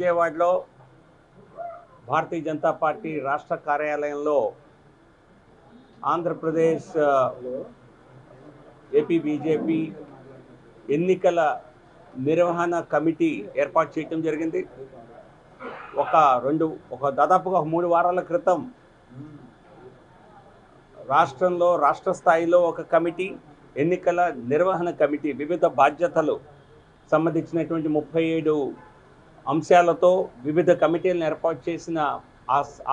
విజయవాడలో భారతీయ జనతా పార్టీ రాష్ట్ర కార్యాలయంలో ఆంధ్రప్రదేశ్ ఏపీ బీజేపీ ఎన్నికల నిర్వహణ కమిటీ ఏర్పాటు చేయడం జరిగింది. దాదాపుగా 3 వారాల క్రితం రాష్ట్ర స్థాయిలో ఒక కమిటీ, ఎన్నికల నిర్వహణ కమిటీ వివిధ బాధ్యతలు సంబంధించినటువంటి 37 అంశాలతో వివిధ కమిటీలను ఏర్పాటు చేసిన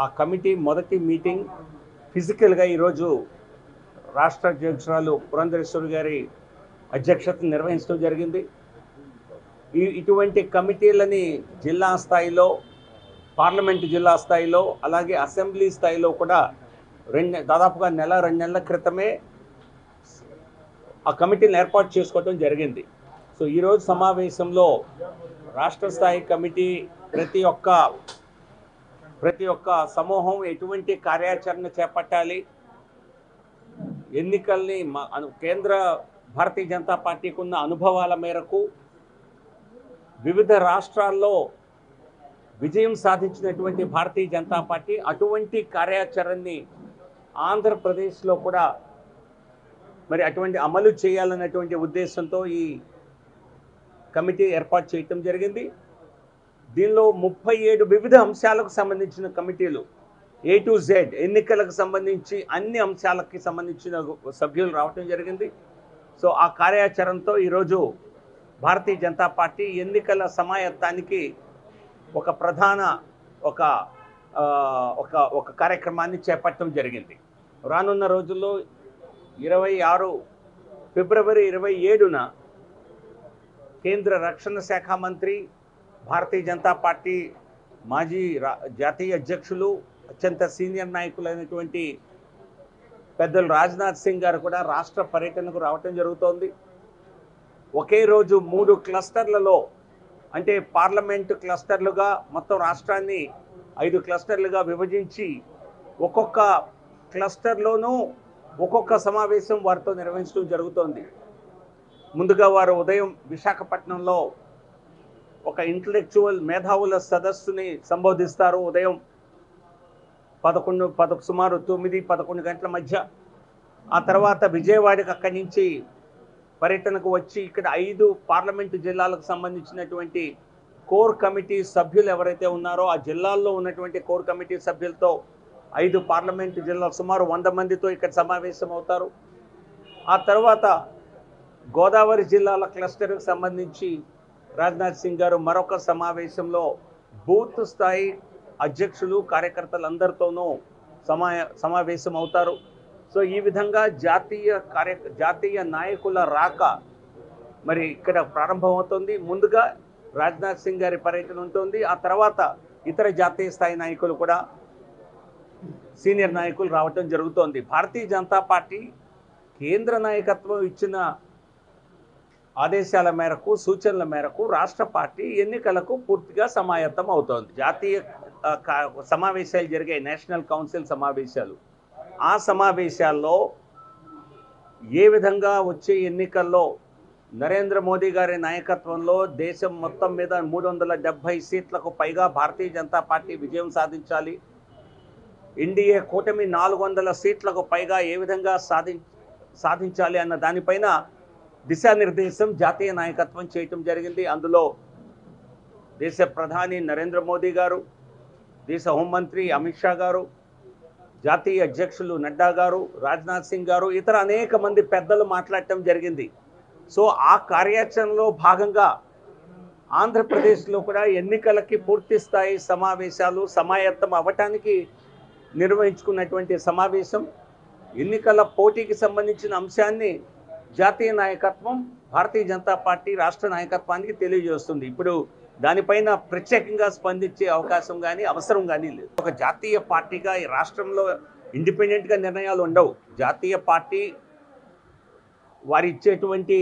ఆ కమిటీ మొదటి మీటింగ్ ఫిజికల్గా ఈరోజు రాష్ట్ర అధ్యక్షురాలు పురంధరేశ్వరి గారి అధ్యక్షతను నిర్వహించడం జరిగింది. ఇటువంటి కమిటీలని జిల్లా స్థాయిలో, పార్లమెంటు జిల్లా స్థాయిలో, అలాగే అసెంబ్లీ స్థాయిలో కూడా దాదాపుగా 1-2 నెలల క్రితమే ఆ కమిటీని ఏర్పాటు చేసుకోవడం జరిగింది. సో ఈరోజు సమావేశంలో రాష్ట్ర స్థాయి కమిటీ ప్రతి ఒక్క సమూహం ఎటువంటి కార్యాచరణ చేపట్టాలి, ఎన్నికల్ని కేంద్ర భారతీయ జనతా పార్టీకి ఉన్న అనుభవాల మేరకు వివిధ రాష్ట్రాల్లో విజయం సాధించినటువంటి భారతీయ జనతా పార్టీ అటువంటి కార్యాచరణని ఆంధ్రప్రదేశ్లో కూడా మరి అటువంటి అమలు చేయాలన్నటువంటి ఉద్దేశంతో ఈ కమిటీ ఏర్పాటు చేయటం జరిగింది. దీనిలో 37 వివిధ అంశాలకు సంబంధించిన కమిటీలు, A to Z ఎన్నికలకు సంబంధించి అన్ని అంశాలకి సంబంధించిన సభ్యులు రావటం జరిగింది. సో ఆ కార్యాచరణతో ఈరోజు భారతీయ జనతా పార్టీ ఎన్నికల సమాయత్తానికి ఒక ప్రధాన ఒక కార్యక్రమాన్ని చేపట్టడం జరిగింది. రానున్న రోజుల్లో 26 ఫిబ్రవరి 27న కేంద్ర రక్షణ శాఖ మంత్రి, భారతీయ జనతా పార్టీ మాజీ జాతీయ అధ్యక్షులు, అత్యంత సీనియర్ నాయకులైనటువంటి పెద్దలు రాజ్నాథ్ సింగ్ గారు కూడా రాష్ట్ర పర్యటనకు రావటం జరుగుతోంది. ఒకే రోజు 3 క్లస్టర్లలో, అంటే పార్లమెంటు క్లస్టర్లుగా మొత్తం రాష్ట్రాన్ని 5 క్లస్టర్లుగా విభజించి ఒక్కొక్క క్లస్టర్లోనూ ఒక్కొక్క సమావేశం వారితో నిర్వహించడం జరుగుతోంది. ముందుగా వారు ఉదయం విశాఖపట్నంలో ఒక ఇంటలెక్చువల్ మేధావుల సదస్సుని సంబోధిస్తారు. ఉదయం సుమారు 9-11 గంటల మధ్య. ఆ తర్వాత విజయవాడకి అక్కడి నుంచి పర్యటనకు వచ్చి ఇక్కడ 5 పార్లమెంటు జిల్లాలకు సంబంధించినటువంటి కోర్ కమిటీ సభ్యులు ఎవరైతే ఉన్నారో ఆ జిల్లాల్లో ఉన్నటువంటి కోర్ కమిటీ సభ్యులతో 5 పార్లమెంటు జిల్లాలు సుమారు 100 మందితో ఇక్కడ సమావేశం అవుతారు. ఆ తర్వాత గోదావరి జిల్లాల క్లస్టర్కి సంబంధించి రాజ్నాథ్ సింగ్ గారు మరొక సమావేశంలో బూత్ స్థాయి అధ్యక్షులు, కార్యకర్తలందరితోనూ సమావేశం అవుతారు. సో ఈ విధంగా జాతీయ నాయకుల రాక మరి ఇక్కడ ప్రారంభమవుతుంది. ముందుగా రాజ్నాథ్ సింగ్ గారి పర్యటన ఉంటుంది. ఆ తర్వాత ఇతర జాతీయ స్థాయి నాయకులు కూడా, సీనియర్ నాయకులు రావటం జరుగుతోంది. భారతీయ జనతా పార్టీ కేంద్ర నాయకత్వం ఇచ్చిన ఆదేశాల మేరకు, సూచనల మేరకు రాష్ట్ర పార్టీ ఎన్నికలకు పూర్తిగా సమాయత్తం అవుతోంది. జాతీయ సమావేశాలు జరిగాయి, నేషనల్ కౌన్సిల్ సమావేశాలు. ఆ సమావేశాల్లో ఏ విధంగా వచ్చే ఎన్నికల్లో నరేంద్ర మోదీ గారి నాయకత్వంలో దేశం మొత్తం మీద 370 సీట్లకు పైగా భారతీయ జనతా పార్టీ విజయం సాధించాలి, ఎన్డీఏ కూటమి 400 సీట్లకు పైగా ఏ విధంగా సాధించాలి అన్న దానిపైన దిశానిర్దేశం జాతీయ నాయకత్వం చేయటం జరిగింది. అందులో దేశ ప్రధాని నరేంద్ర మోదీ గారు, దేశ హోంమంత్రి అమిత్ షా గారు, జాతీయ అధ్యక్షులు నడ్డా గారు, రాజ్నాథ్ సింగ్ గారు, ఇతర అనేక మంది పెద్దలు మాట్లాడటం జరిగింది. సో ఆ కార్యాచరణలో భాగంగా ఆంధ్రప్రదేశ్లో కూడా ఎన్నికలకి పూర్తి స్థాయి సమావేశాలు సమాయత్తం అవ్వటానికి నిర్వహించుకున్నటువంటి సమావేశం. ఎన్నికల పోటీకి సంబంధించిన అంశాన్ని జాతీయ నాయకత్వం, భారతీయ జనతా పార్టీ రాష్ట్ర నాయకత్వానికి తెలియజేస్తుంది. ఇప్పుడు దానిపైన ప్రత్యేకంగా స్పందించే అవకాశం కానీ అవసరం కానీ లేదు. ఒక జాతీయ పార్టీగా ఈ రాష్ట్రంలో ఇండిపెండెంట్గా నిర్ణయాలు ఉండవు. జాతీయ పార్టీ వారి ఇచ్చేటువంటి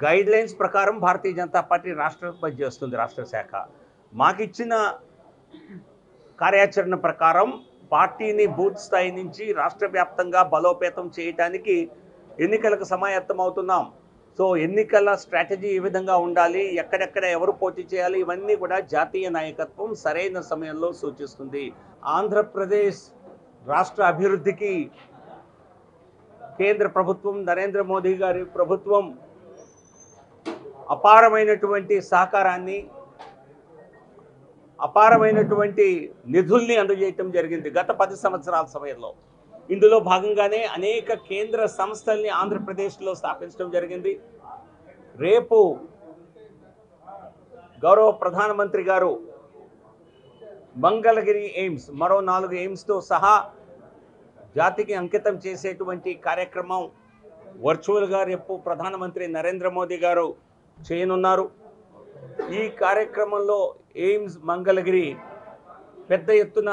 గైడ్ లైన్స్ ప్రకారం భారతీయ జనతా పార్టీ రాష్ట్రం పనిచేస్తుంది. రాష్ట్ర శాఖ మాకిచ్చిన కార్యాచరణ ప్రకారం పార్టీని బూత్ స్థాయి నుంచి రాష్ట్ర వ్యాప్తంగా బలోపేతం చేయడానికి ఎన్నికలకు సమాయత్తం అవుతున్నాం. సో ఎన్నికల స్ట్రాటజీ ఏ విధంగా ఉండాలి, ఎక్కడెక్కడ ఎవరు పోటీ చేయాలి, ఇవన్నీ కూడా జాతీయ నాయకత్వం సరైన సమయంలో సూచిస్తుంది. ఆంధ్రప్రదేశ్ రాష్ట్ర అభివృద్ధికి కేంద్ర ప్రభుత్వం, నరేంద్ర మోదీ గారి ప్రభుత్వం అపారమైనటువంటి సహకారాన్ని, అపారమైనటువంటి నిధుల్ని అందజేయటం జరిగింది గత 10 సంవత్సరాల సమయంలో. ఇందులో భాగంగానే అనేక కేంద్ర సంస్థల్ని ఆంధ్రప్రదేశ్లో స్థాపించడం జరిగింది. రేపు గౌరవ ప్రధానమంత్రి గారు మంగళగిరి ఎయిమ్స్, మరో 4 ఎయిమ్స్తో సహా జాతికి అంకితం చేసేటువంటి కార్యక్రమం వర్చువల్గా రేపు ప్రధానమంత్రి నరేంద్ర మోదీ గారు చేయనున్నారు. ఈ కార్యక్రమంలో ఎయిమ్స్ మంగళగిరి పెద్ద ఎత్తున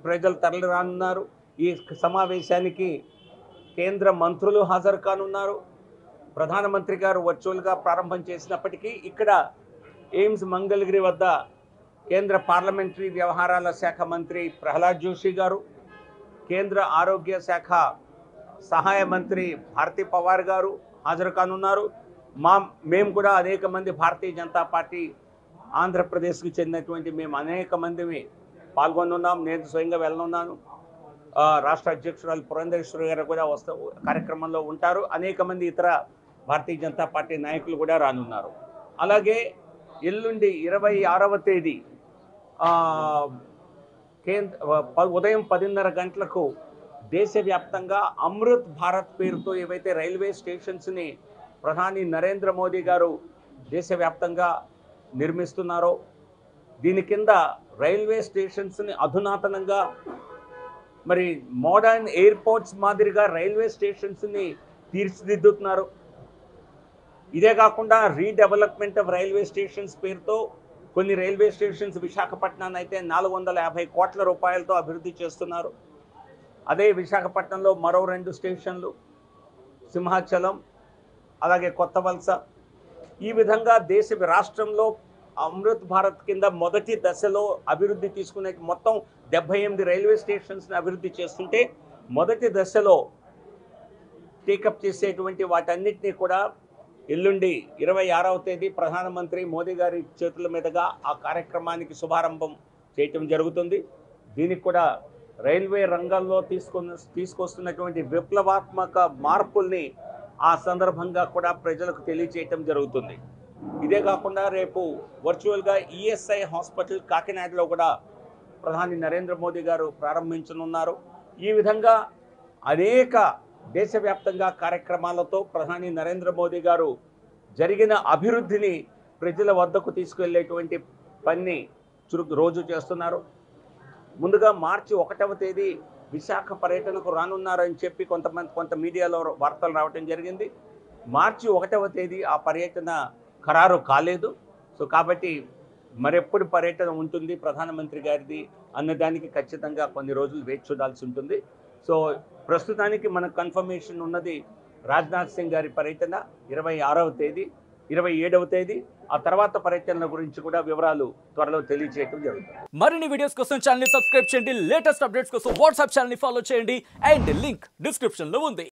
ప్రజలు తరలి రానున్నారు. ఈ సమావేశానికి కేంద్ర మంత్రులు హాజరు కానున్నారు. ప్రధానమంత్రి గారు వర్చువల్గా ప్రారంభం చేసినప్పటికీ ఇక్కడ ఎయిమ్స్ మంగళగిరి వద్ద కేంద్ర పార్లమెంటరీ వ్యవహారాల శాఖ మంత్రి ప్రహ్లాద్ జోషి గారు, కేంద్ర ఆరోగ్య శాఖ సహాయ మంత్రి భారతీ పవార్ గారు హాజరు కానున్నారు. మేము కూడా అనేక మంది భారతీయ జనతా పార్టీ ఆంధ్రప్రదేశ్కి చెందినటువంటి మేము అనేక మంది పాల్గొనున్నాం. నేను స్వయంగా వెళ్ళనున్నాను. రాష్ట్ర అధ్యక్షురాలు పురంధేశ్వరి గారు కూడా కార్యక్రమంలో ఉంటారు. అనేక మంది ఇతర భారతీయ జనతా పార్టీ నాయకులు కూడా రానున్నారు. అలాగే ఎల్లుండి 26వ తేదీ ఉదయం 10:30 గంటలకు దేశవ్యాప్తంగా అమృత్ భారత్ పేరుతో ఏవైతే రైల్వే స్టేషన్స్ని ప్రధాని నరేంద్ర మోదీ గారు దేశవ్యాప్తంగా నిర్మిస్తున్నారో, దీని కింద రైల్వే స్టేషన్స్ని అధునాతనంగా మోడర్న్ ఎయిర్పోర్ట్స్ మాదిరిగా రైల్వే స్టేషన్స్ని తీర్చిదిద్దుతున్నారు. ఇదే కాకుండా రీడెవలప్మెంట్ ఆఫ్ రైల్వే స్టేషన్స్ పేరుతో కొన్ని రైల్వే స్టేషన్స్ విశాఖపట్నాన్ని అయితే 450 కోట్ల రూపాయలతో అభివృద్ధి చేస్తున్నారు. అదే విశాఖపట్నంలో మరో 2 స్టేషన్లు సింహాచలం, అలాగే కొత్త వలస. ఈ విధంగా రాష్ట్రంలో అమృత్ భారత్ కింద మొదటి దశలో అభివృద్ధి తీసుకునే మొత్తం 78 రైల్వే స్టేషన్స్ని అభివృద్ధి చేస్తుంటే, మొదటి దశలో టేకప్ చేసేటువంటి వాటన్నిటినీ కూడా ఎల్లుండి 26వ తేదీ ప్రధానమంత్రి మోదీ గారి చేతుల మీదుగా ఆ కార్యక్రమానికి శుభారంభం చేయటం జరుగుతుంది. దీనికి కూడా రైల్వే రంగంలో తీసుకొస్తున్నటువంటి విప్లవాత్మక మార్పుల్ని ఆ సందర్భంగా కూడా ప్రజలకు తెలియజేయటం జరుగుతుంది. ఇదే కాకుండా రేపు వర్చువల్గా ఈఎస్ఐ హాస్పిటల్ కాకినాడలో కూడా ప్రధాని నరేంద్ర మోదీ గారు ప్రారంభించనున్నారు. ఈ విధంగా అనేక దేశవ్యాప్తంగా కార్యక్రమాలతో ప్రధాని నరేంద్ర మోదీ గారు జరిగిన అభివృద్ధిని ప్రజల వద్దకు తీసుకెళ్లేటువంటి పని రోజు చేస్తున్నారు. ముందుగా మార్చి 1వ తేదీ విశాఖ పర్యటనకు రానున్నారని చెప్పి కొంత మీడియాలో వార్తలు రావటం జరిగింది. మార్చి 1వ తేదీ ఆ పర్యటన ఖరారు కాలేదు. సో కాబట్టి మరెప్పుడు పర్యటన ఉంటుంది ప్రధానమంత్రి గారిది అన్నదానికి ఖచ్చితంగా కొన్ని రోజులు వేచి చూడాల్సి ఉంటుంది. సో ప్రస్తుతానికి మనకు కన్ఫర్మేషన్ ఉన్నది రాజ్నాథ్ సింగ్ గారి పర్యటన 26వ తేదీ, 27వ తేదీ. ఆ తర్వాత పర్యటన గురించి కూడా వివరాలు త్వరలో తెలియజేయడం జరుగుతుంది. మరిన్ని వీడియోస్ కోసం ఛానల్ ని సబ్స్క్రైబ్ చేయండి. లేటెస్ట్ అప్డేట్స్ కోసం వాట్సాప్ ఛానల్ ని ఫాలో చేయండి. అండ్ లింక్ డిస్క్రిప్షన్ లో ఉంది.